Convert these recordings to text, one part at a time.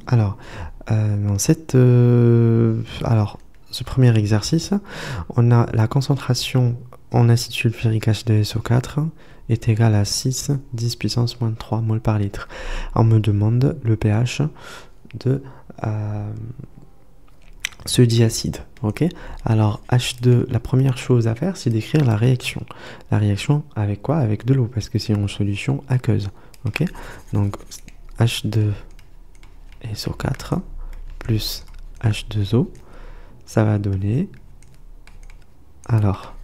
Alors, dans ce premier exercice, on a la concentration en acide sulfurique H2SO4 est égale à 6, 10 puissance moins 3 mol par litre. On me demande le pH de ce diacide. Ok. Alors H2, la première chose à faire, c'est d'écrire la réaction. La réaction avec quoi? Avec de l'eau, parce que c'est une solution aqueuse. Ok. Donc H2SO4 plus H2O, ça va donner, alors,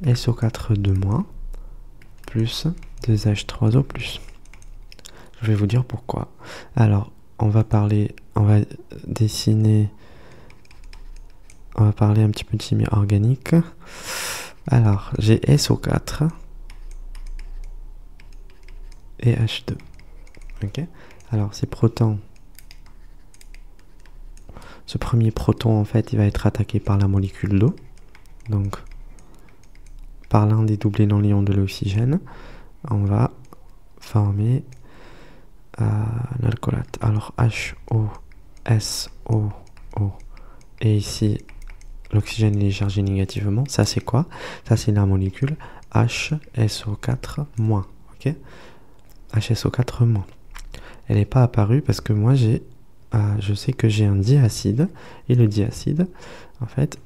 SO4 de moins plus 2H3O plus. Je vais vous dire pourquoi. Alors, on va parler un petit peu de chimie organique. Alors, j'ai SO4 et H2. Ok. Alors, ces protons, ce premier proton, en fait, il va être attaqué par la molécule d'eau. Donc, par l'un des doublés non-liants de l'oxygène, on va former l'alcoolate. Alors, HO, SO, O. Et ici, l'oxygène est chargé négativement. Ça, c'est quoi? Ça, c'est la molécule HSO4-. Ok? HSO4-. Elle n'est pas apparue parce que moi, je sais que j'ai un diacide. Et le diacide, en fait,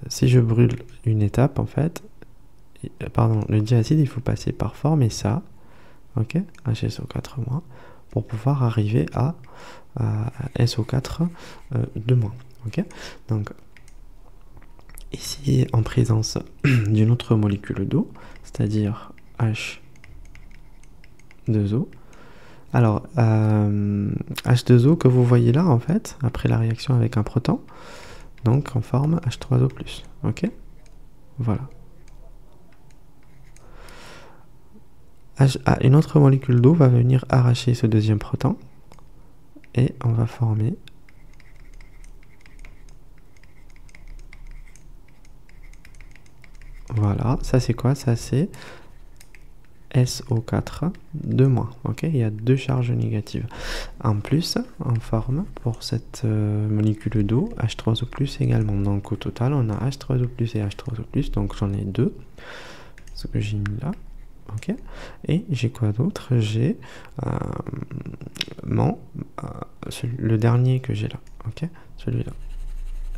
si je brûle une étape, en fait, le diacide, il faut passer par former ça, ok, HSO4-, pour pouvoir arriver à SO4 de moins, ok. Donc, ici, en présence d'une autre molécule d'eau, c'est-à-dire H2O. Alors, H2O que vous voyez là, en fait, après la réaction avec un proton, donc on forme H3O+, ok. Voilà. Une autre molécule d'eau va venir arracher ce deuxième proton et on va former voilà, ça c'est quoi? Ça c'est SO4 de moins, ok. Il y a deux charges négatives. En plus, on forme pour cette molécule d'eau H3O+ également. Donc au total, on a H3O+ et H3O+, donc j'en ai deux, ce que j'ai mis là. Ok, et j'ai quoi d'autre? J'ai le dernier que j'ai là, ok, celui-là,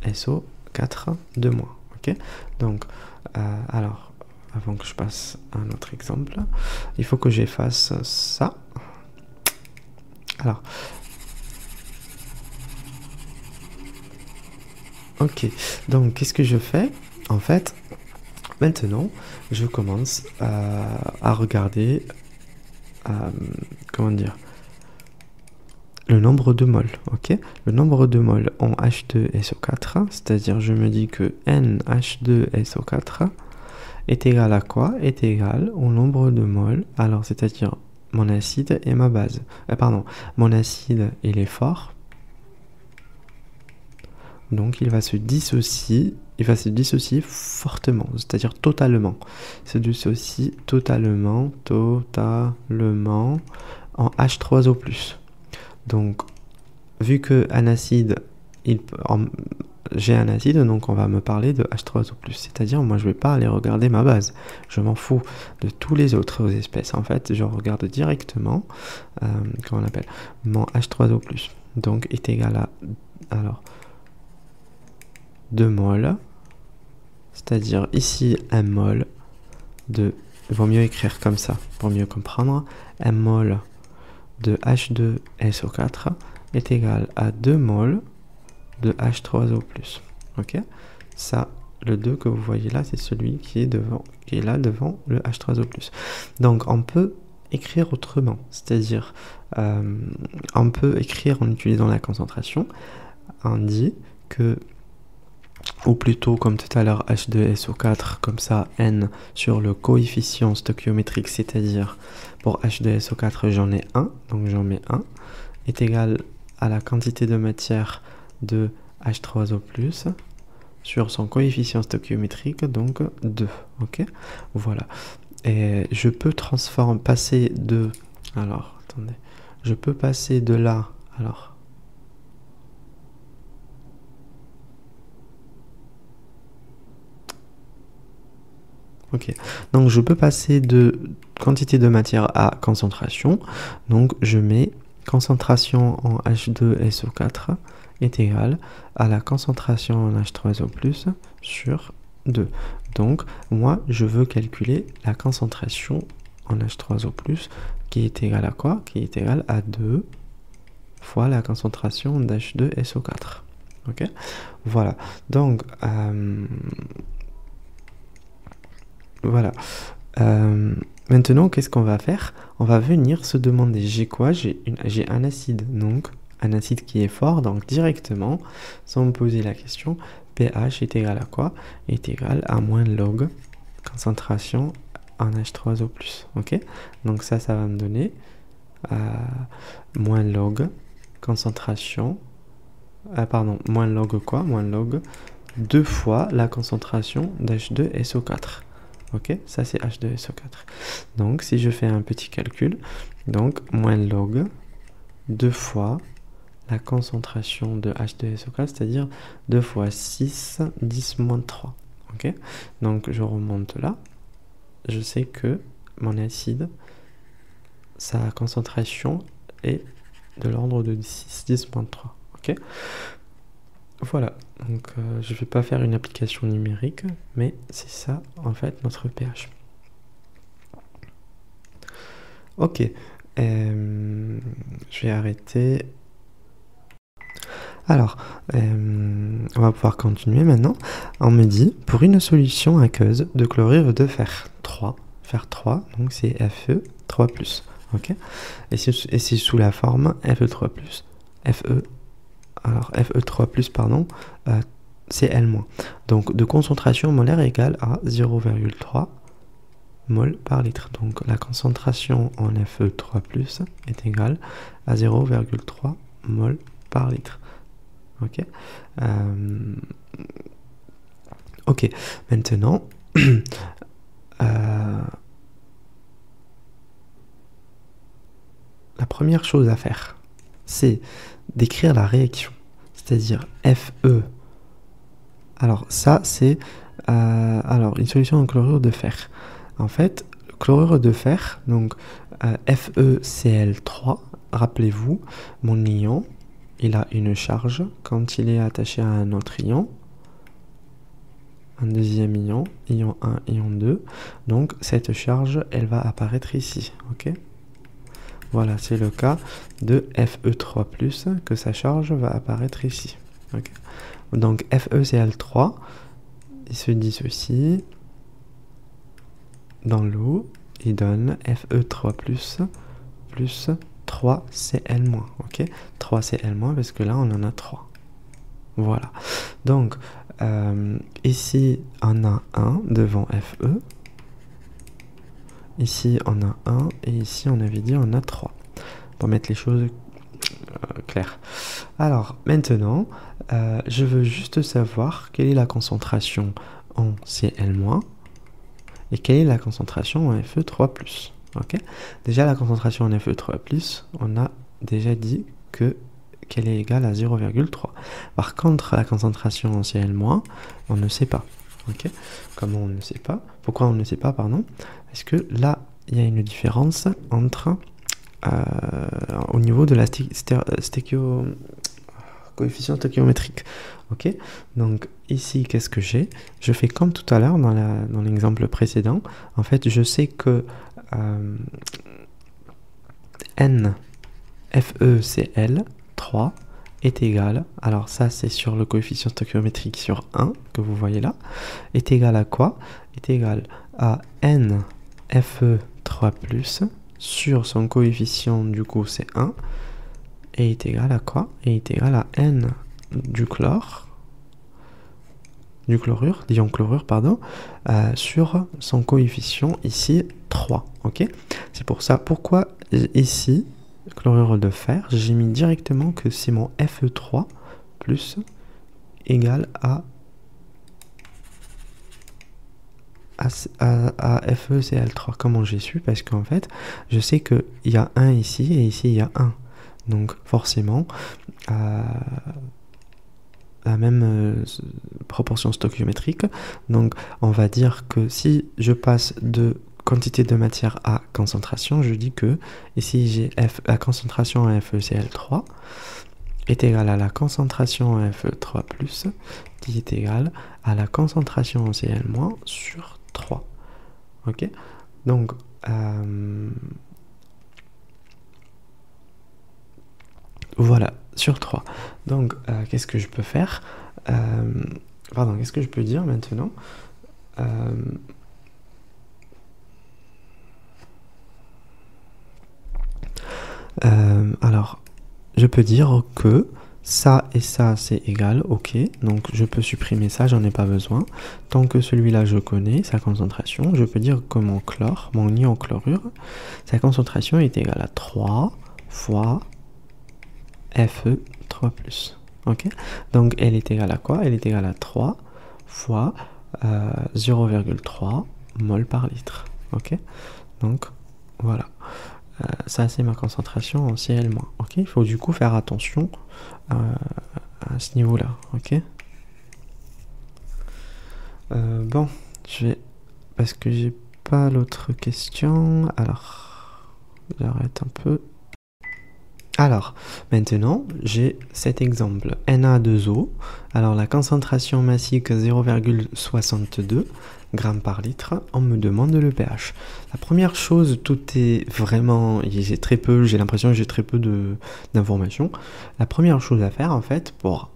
SO4 de moins, ok. Donc, alors, avant que je passe à un autre exemple, il faut que j'efface ça. Alors, ok, donc qu'est-ce que je fais? En fait, maintenant, je commence à regarder, comment dire, le nombre de moles, ok. Le nombre de moles en H2SO4, c'est-à-dire je me dis que NH2SO4 est égal à quoi? Est égal au nombre de moles, alors c'est-à-dire mon acide et ma base. Mon acide il est fort, donc il va se dissocier fortement, c'est-à-dire totalement. Il se dissocie totalement en H3O+. Donc, vu que j'ai un acide, donc on va me parler de H3O+. C'est-à-dire, moi, je vais pas aller regarder ma base. Je m'en fous de tous les autres espèces. En fait, je regarde directement, comment on appelle, mon H3O+. Donc, est égal à, alors, 2 moles. C'est-à-dire, ici, 1 mol de... Il vaut mieux écrire comme ça, pour mieux comprendre. 1 mol de H2SO4 est égal à 2 moles de H3O+. Ok, ça, le 2 que vous voyez là, c'est celui qui est là devant le H3O+. Donc on peut écrire autrement, c'est-à-dire on peut écrire en utilisant la concentration. On dit que, ou plutôt comme tout à l'heure H2SO4, comme ça N sur le coefficient stoichiométrique, c'est-à-dire pour H2SO4 j'en ai 1, donc j'en mets 1, est égal à la quantité de matière de H3O+, sur son coefficient stoichiométrique, donc 2, ok. Voilà, et je peux passer de, alors attendez, je peux passer de là, alors, ok, donc je peux passer de quantité de matière à concentration, donc je mets concentration en H2SO4 est égale à la concentration en H3O+, sur 2. Donc, moi, je veux calculer la concentration en H3O+, qui est égale à quoi? Qui est égale à 2 fois la concentration d'H2SO4. Ok? Voilà. Donc, voilà. Maintenant, qu'est-ce qu'on va faire? On va venir se demander, j'ai quoi? J'ai un acide, donc un acide qui est fort, donc directement, sans me poser la question, pH est égal à quoi? Est égal à moins log concentration en H3O+. Ok? Donc ça va me donner moins log concentration, moins log quoi? Moins log 2 fois la concentration d'H2SO4. Ok, ça c'est H2SO4. Donc si je fais un petit calcul, donc moins log 2 fois la concentration de H2SO4, c'est-à-dire 2 fois 6, 10 moins 3. Ok, donc je remonte là. Je sais que mon acide, sa concentration est de l'ordre de 6, 10 moins 3. Ok, voilà, donc je ne vais pas faire une application numérique, mais c'est ça en fait notre pH. Ok, je vais arrêter. Alors, on va pouvoir continuer maintenant. On me dit, pour une solution aqueuse de chlorure de fer 3, donc c'est Fe3+, ok? Et c'est sous la forme Fe3+, alors Fe3+, pardon, Cl-. Donc de concentration molaire égale à 0,3 mol par litre. Donc la concentration en Fe3+, est égale à 0,3 mol par litre. Ok. Ok. Maintenant, la première chose à faire, c'est d'écrire la réaction. C'est-à-dire Fe. Alors ça, c'est alors une solution en chlorure de fer. En fait, chlorure de fer, donc FeCl3, rappelez-vous, mon ion, il a une charge quand il est attaché à un autre ion, un deuxième ion, ion 1, ion 2. Donc cette charge, elle va apparaître ici. Ok. Voilà, c'est le cas de Fe3+, que sa charge va apparaître ici. Okay. Donc FeCl3, il se dissocie dans l'eau, il donne Fe3+, plus 3Cl-. Ok, 3Cl- parce que là on en a 3. Voilà. Donc ici on a 1 devant Fe. Ici on a 1 et ici on avait dit on a 3. Pour mettre les choses claires. Alors maintenant, je veux juste savoir quelle est la concentration en Cl- et quelle est la concentration en Fe3+. Ok. Déjà la concentration en Fe3+, on a déjà dit qu'elle est égale à 0,3. Par contre, la concentration en Cl-, on ne sait pas. Ok. Comment on ne sait pas? Pourquoi on ne sait pas, pardon? Parce que là, il y a une différence entre au niveau de la coefficient stéchiométrique. Ok, donc ici, qu'est-ce que j'ai? Je fais comme tout à l'heure dans l'exemple précédent. En fait, je sais que N FeCl3 est égal, alors ça c'est sur le coefficient stéchiométrique sur 1 que vous voyez là, est égal à quoi? Est égal à N Fe3+, sur son coefficient, du coup c'est 1, et est égal à quoi? Et est égal à N du chlorure, d'ion chlorure, pardon, sur son coefficient ici 3. Ok, c'est pour ça, pourquoi ici, chlorure de fer, j'ai mis directement que c'est mon Fe3 plus égal à à FeCl3. Comment j'ai su? Parce qu'en fait, je sais qu'il y a 1 ici et ici il y a 1. Donc forcément, la même proportion stoichiométrique. Donc on va dire que si je passe de quantité de matière à concentration, je dis que ici j'ai la concentration à FeCl3 est égale à la concentration en Fe3+, qui est égale à la concentration en Cl- sur 3. Ok? Donc, voilà, sur 3. Donc, qu'est-ce que je peux faire? Pardon, qu'est-ce que je peux dire maintenant? Alors, je peux dire que ça et ça, c'est égal, ok. Donc, je peux supprimer ça, j'en ai pas besoin. Tant que celui-là, je connais sa concentration, je peux dire que mon chlore, mon ion chlorure, sa concentration est égale à 3 fois Fe3+. Ok. Donc, elle est égale à quoi? Elle est égale à 3 fois 0,3 mol par litre. Ok. Donc, voilà. Ça, c'est ma concentration en Cl-. Ok, il faut du coup faire attention à ce niveau-là. Ok. Bon, je vais... Parce que j'ai pas l'autre question. Alors, j'arrête un peu. Alors, maintenant, j'ai cet exemple. Na2O. Alors, la concentration massique 0,62 grammes par litre. On me demande le pH. La première chose, tout est vraiment... j'ai l'impression que j'ai très peu d'informations. La première chose à faire, en fait, pour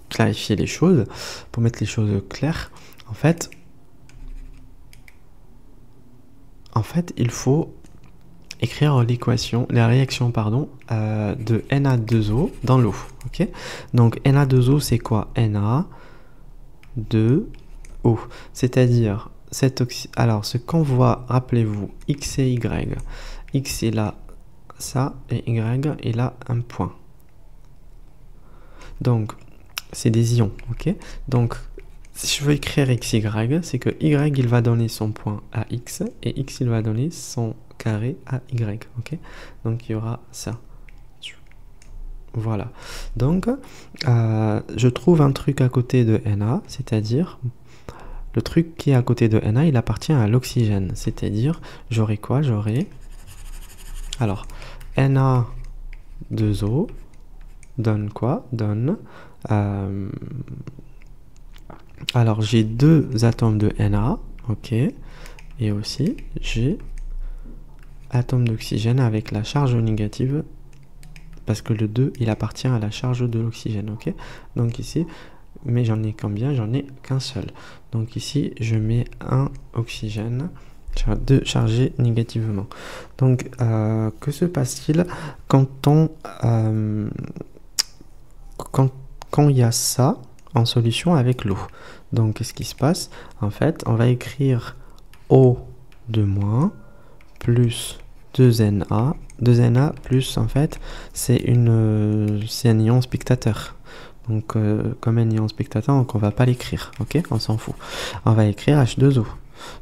clarifier les choses, pour mettre les choses claires, en fait, il faut écrire l'équation, la réaction de Na2O dans l'eau. Ok. Donc Na2O c'est quoi? Na2O. C'est-à-dire alors ce qu'on voit, rappelez-vous, X et Y. X est là, ça, et Y est là, un point. Donc c'est des ions. Ok. Donc si je veux écrire XY, c'est que Y il va donner son point à X et X il va donner son carré à Y, ok. Donc il y aura ça. Voilà. Donc je trouve un truc à côté de Na, c'est-à-dire le truc qui est à côté de Na, il appartient à l'oxygène. C'est-à-dire, j'aurai quoi? J'aurai... Alors, Na2O donne quoi? Donne... alors, j'ai 2 atomes de Na, ok. Et aussi, j'ai atome d'oxygène avec la charge négative, parce que le 2, il appartient à la charge de l'oxygène, ok. Donc ici, mais j'en ai combien? J'en ai qu'un seul. Donc ici, je mets un oxygène chargé négativement. Donc, que se passe-t-il quand il y a ça en solution avec l'eau? Donc, qu'est-ce qui se passe? En fait, on va écrire O2- plus 2Na. 2Na plus, en fait, c'est un ion spectateur. Donc, comme un ion spectateur, donc on va pas l'écrire, ok? On s'en fout. On va écrire H2O.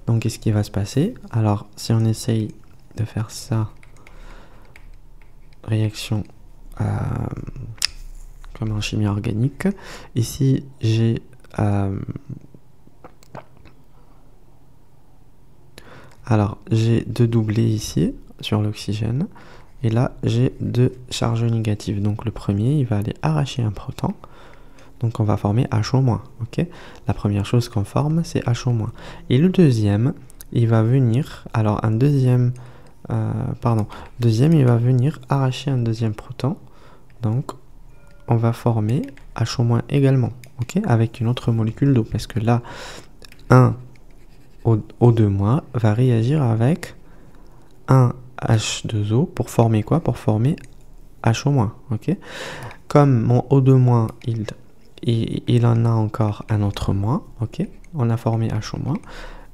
Donc, qu'est-ce qui va se passer? Alors, si on essaye de faire ça, réaction comme en chimie organique, ici, j'ai... alors, j'ai 2 doublés ici, sur l'oxygène, et là, j'ai 2 charges négatives. Donc, le premier, il va aller arracher un proton. Donc, on va former HO-, ok? La première chose qu'on forme, c'est HO-. Et le deuxième, il va venir... Alors, un deuxième... deuxième, il va venir arracher un deuxième proton. Donc, on va former HO- également, ok? Avec une autre molécule d'eau. Parce que là, un O2- va réagir avec un H2O pour former quoi? Pour former HO-, ok? Comme mon O2-, il en a encore un autre moins, ok? On a formé HO-,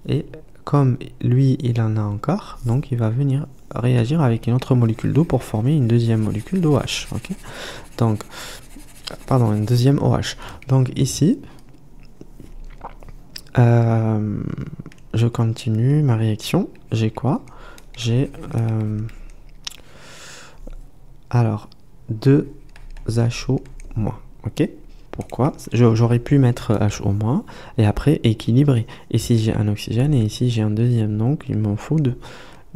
et comme lui, il en a encore, donc il va venir réagir avec une autre molécule d'eau pour former une deuxième molécule d'OH, ok? Donc, pardon, une deuxième OH. Donc ici, Euh, je continue ma réaction. J'ai quoi? J'ai alors 2 H O moins. Ok? Pourquoi? J'aurais pu mettre H au moins et après équilibrer. Ici j'ai un oxygène et ici j'ai un deuxième, donc il m'en faut 2.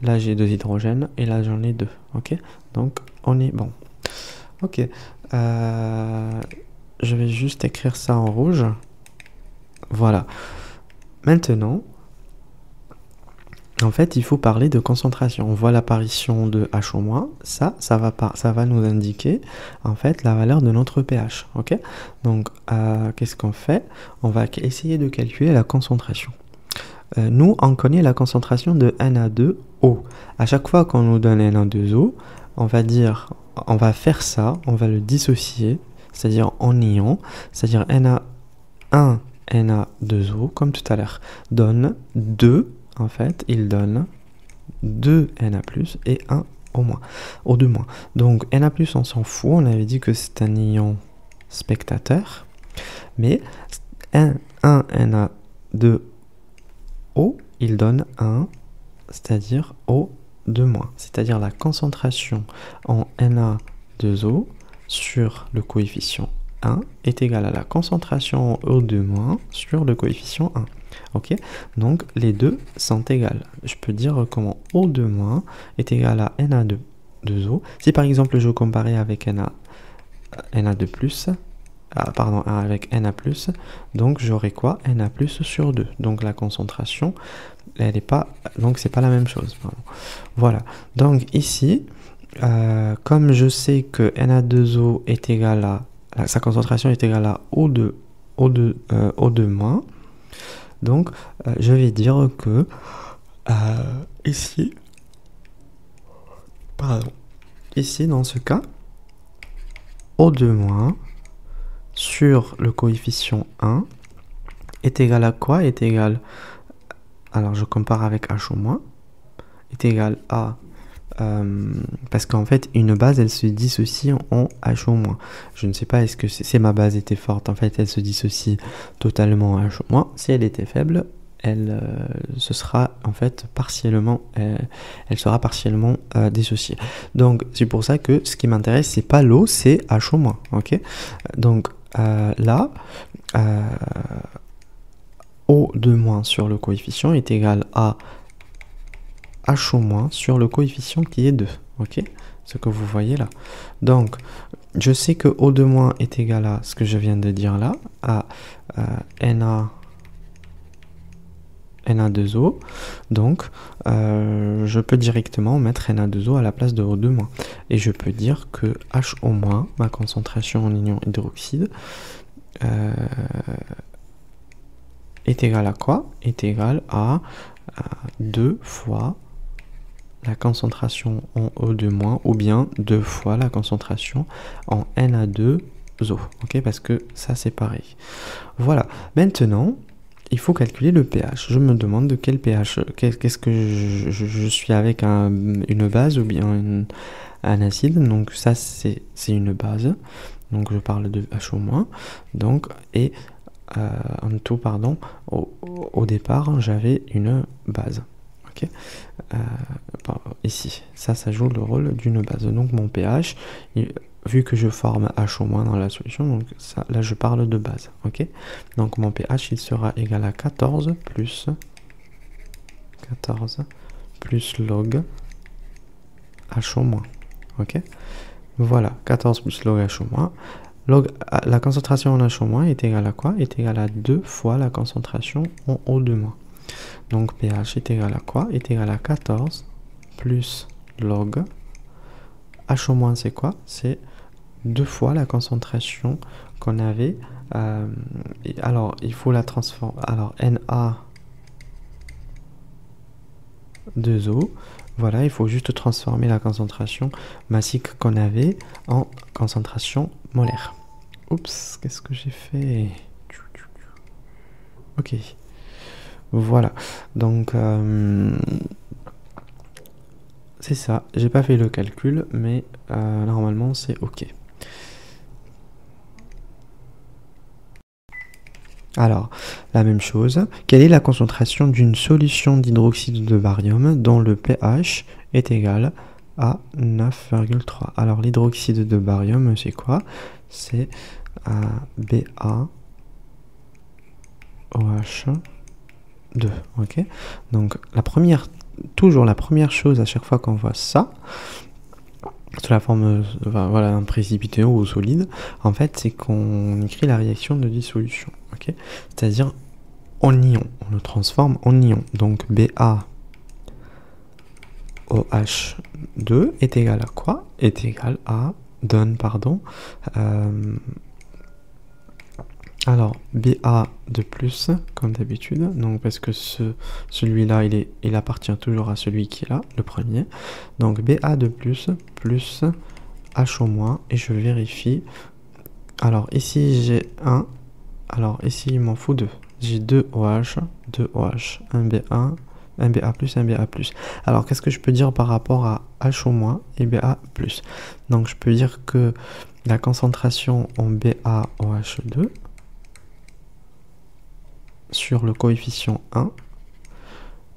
Là j'ai 2 hydrogènes et là j'en ai 2. Ok? Donc on est bon. Ok. Je vais juste écrire ça en rouge. Voilà. Maintenant, en fait, il faut parler de concentration. On voit l'apparition de H-, ça va nous indiquer en fait la valeur de notre pH. Ok? Donc, qu'est-ce qu'on fait? On va essayer de calculer la concentration. Nous, on connaît la concentration de Na2O. À chaque fois qu'on nous donne Na2O, on va faire ça, on va le dissocier, c'est-à-dire en ion, c'est-à-dire Na1, Na2O, comme tout à l'heure, donne 2. En fait, il donne 2 Na+, et 1 O2-. Donc, Na+, on s'en fout, on avait dit que c'est un ion spectateur, mais 1 Na2O, il donne 1, c'est-à-dire O2-, c'est-à-dire la concentration en Na2O sur le coefficient 1 est égale à la concentration en O2- sur le coefficient 1. Ok, donc les deux sont égales. Je peux dire comment O2- est égal à Na2O. Si par exemple je comparais avec Na2+, avec Na+, donc j'aurai quoi? Na+ sur 2. Donc la concentration, elle est pas, donc c'est pas la même chose. Pardon. Voilà. Donc ici, comme je sais que Na2O est égal à, sa concentration est égale à O2-, donc je vais dire que ici, dans ce cas, O2- sur le coefficient 1 est égal à quoi? Est égal, alors je compare avec H-, est égal à, parce qu'en fait une base elle se dissocie en H-. Je ne sais pas, est-ce que si ma base était forte, en fait elle se dissocie totalement en H-. Si elle était faible, elle sera partiellement dissociée. Donc c'est pour ça que ce qui m'intéresse, c'est pas l'eau, c'est H-. Ok, donc là, O2- sur le coefficient est égal à H- sur le coefficient qui est 2. Ok, ce que vous voyez là. Donc, je sais que O2- est égal à ce que je viens de dire là, à Na2O. Donc, je peux directement mettre Na2O à la place de O2-. Et je peux dire que HO-, ma concentration en ion hydroxyde, est égal à quoi? Est égal à 2 fois la concentration en O2- ou bien 2 fois la concentration en Na2O. Ok, parce que ça c'est pareil. Voilà. Maintenant, il faut calculer le pH. Je me demande de quel pH, qu'est-ce que je suis avec une base ou bien un acide. Donc ça c'est une base. Donc je parle de HO-. Donc, et en tout, pardon, au départ, j'avais une base. Ok, ici, ça joue le rôle d'une base. Donc mon pH, vu que je forme HO- dans la solution, donc ça, là je parle de base. Ok, donc mon pH il sera égal à 14 plus log HO-. Ok, voilà, 14 plus log HO-. La concentration en H- est égale à quoi? Est égale à 2 fois la concentration en O2-. Donc pH est égal à quoi? Est égal à 14 plus log H- c'est quoi? C'est 2 fois la concentration qu'on avait. Alors il faut la transformer. Alors Na2O. Voilà, il faut juste transformer la concentration massique qu'on avait en concentration molaire. Oups, qu'est-ce que j'ai fait? Ok. Voilà. Donc, c'est ça. J'ai pas fait le calcul, mais normalement, c'est ok. Alors, la même chose. Quelle est la concentration d'une solution d'hydroxyde de barium dont le pH est égal à 9,3? Alors, l'hydroxyde de barium, c'est quoi? C'est BaOH2. Ok? Donc, toujours la première chose à chaque fois qu'on voit ça, sous la forme voilà, un précipité ou solide, en fait, c'est qu'on écrit la réaction de dissolution. Okay, c'est-à-dire en ion, on le transforme en ion. Donc BaOH2 est égal à quoi? Est égal à, alors Ba de plus, comme d'habitude, donc parce que celui-là, il appartient toujours à celui qui est là, le premier. Donc Ba de plus H au moins, et je vérifie. Alors ici j'ai 1, alors ici il m'en faut 2. J'ai 2 OH, un Ba, un Ba+, un Ba+. Alors qu'est-ce que je peux dire par rapport à H au moins et Ba+? Donc je peux dire que la concentration en BaOH2 sur le coefficient 1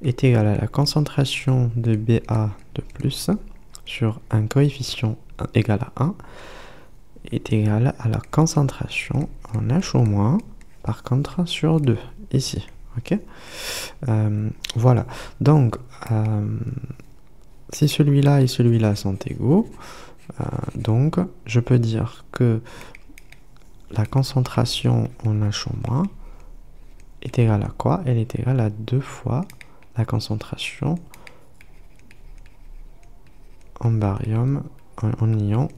est égale à la concentration de Ba de plus sur un coefficient égal à 1 est égal à la concentration en H au moins par contre sur 2 ici. Ok, voilà. Donc si celui-là et celui-là sont égaux, donc je peux dire que la concentration en H au moins est égale à quoi? Elle est égale à 2 fois la concentration en barium, en ion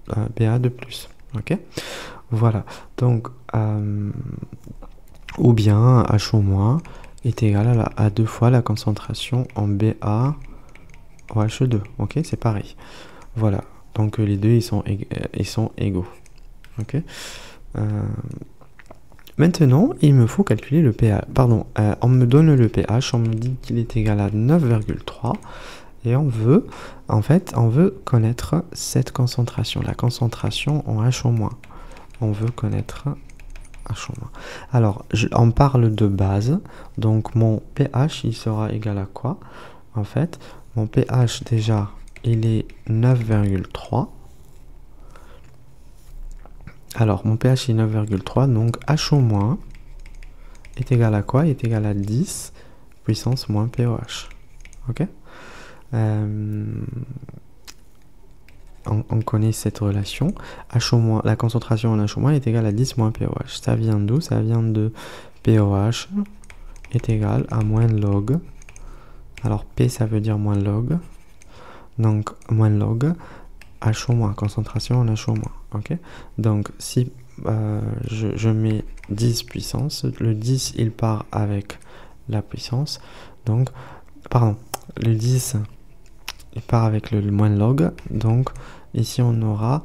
Ba de plus. Ok, voilà. Donc ou bien H au moins est égal à 2 fois la concentration en BaOH2. Ok, c'est pareil. Voilà. Donc les deux ils sont égaux. Ok. Maintenant, il me faut calculer le pH. Pardon, on me donne le pH, on me dit qu'il est égal à 9,3 et on veut connaître cette concentration, la concentration en H au moins. On veut connaître H au moins. Alors, on parle de base, donc mon pH, il sera égal à quoi? En fait, mon pH déjà, il est 9,3. Alors, mon pH est 9,3, donc H au moins est égal à quoi? Est égal à 10 puissance moins pOH. Ok, on connaît cette relation. H au moins, la concentration en H au moins est égale à 10 moins pOH. Ça vient d'où? Ça vient de pOH est égal à moins log. Alors, P, ça veut dire moins log. Donc, moins log H au moins, concentration en H au moins. Ok, donc si je mets 10 puissance, le 10 il part avec la puissance, donc pardon, le 10 il part avec le moins log, donc ici on aura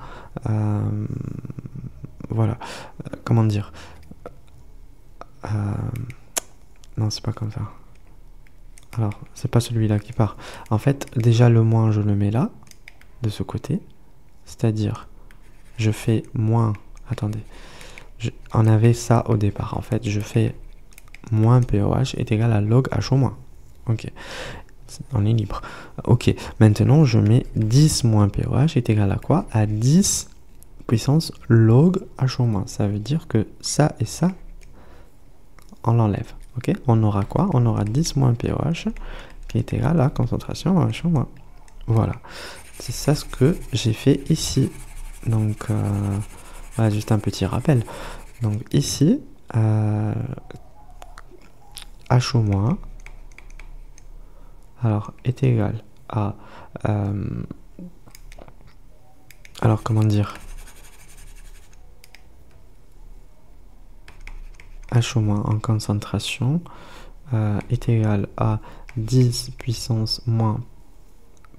voilà, comment dire, non c'est pas comme ça, alors c'est pas celui-là qui part, en fait déjà le moins je le mets là de ce côté, c'est-à-dire je fais moins, attendez, on avait ça au départ, en fait, je fais moins pOH est égal à log H au moins. Ok, on est libre. Ok, maintenant je mets 10 moins pOH est égal à quoi? À 10 puissance log H au moins. Ça veut dire que ça et ça, on l'enlève. Ok, on aura quoi? On aura 10 moins pOH qui est égal à concentration H au moins. Voilà, c'est ça ce que j'ai fait ici. Donc, voilà, juste un petit rappel. Donc ici, H au moins, alors, est égal à... alors, comment dire? H au moins en concentration est égal à 10 puissance moins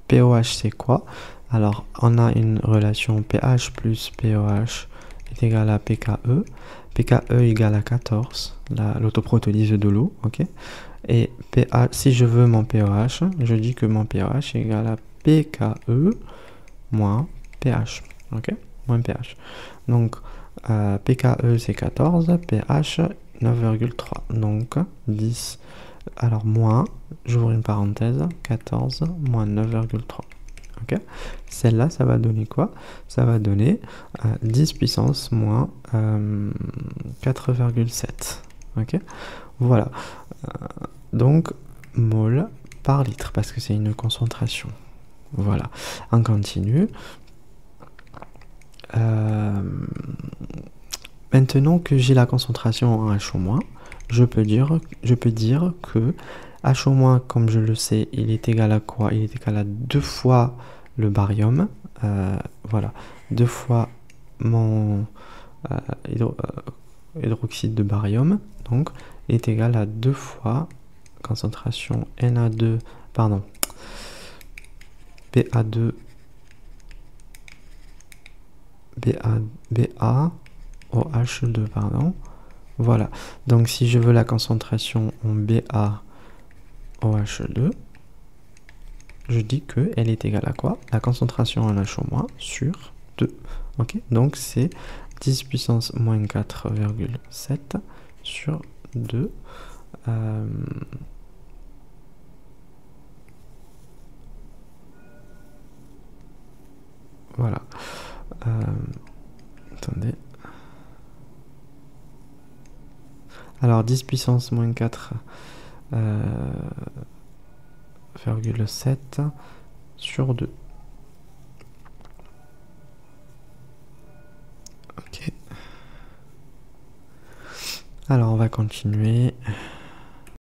pOH, c'est quoi? Alors, on a une relation pH plus pOH est égal à pKe. pKe égale à 14, l'autoprotolyse de l'eau, ok? Et pH, si je veux mon pOH, je dis que mon pOH est égal à pKe moins pH, ok? Moins pH. Donc, PKE c'est 14, pH 9,3. Donc 10, alors moins, j'ouvre une parenthèse, 14 moins 9,3. Ok, celle-là, ça va donner quoi? Ça va donner 10 puissance moins 4,7. Ok, voilà. Donc, mol par litre, parce que c'est une concentration. Voilà. En continu. Maintenant que j'ai la concentration en H-, je peux dire que H-, comme je le sais, il est égal à quoi? Il est égal à 2 fois le barium. Voilà. 2 fois mon hydroxyde de barium. Donc, est égal à 2 fois concentration Na2, pardon, Ba2, BaOH2, pardon. Voilà. Donc, si je veux la concentration en BaOH2, je dis qu'elle est égale à quoi? La concentration en H- sur 2. Ok, donc c'est 10 puissance moins 4,7 sur 2. Voilà. Attendez. Alors 10 puissance moins 4,7 sur 2. Ok. Alors on va continuer.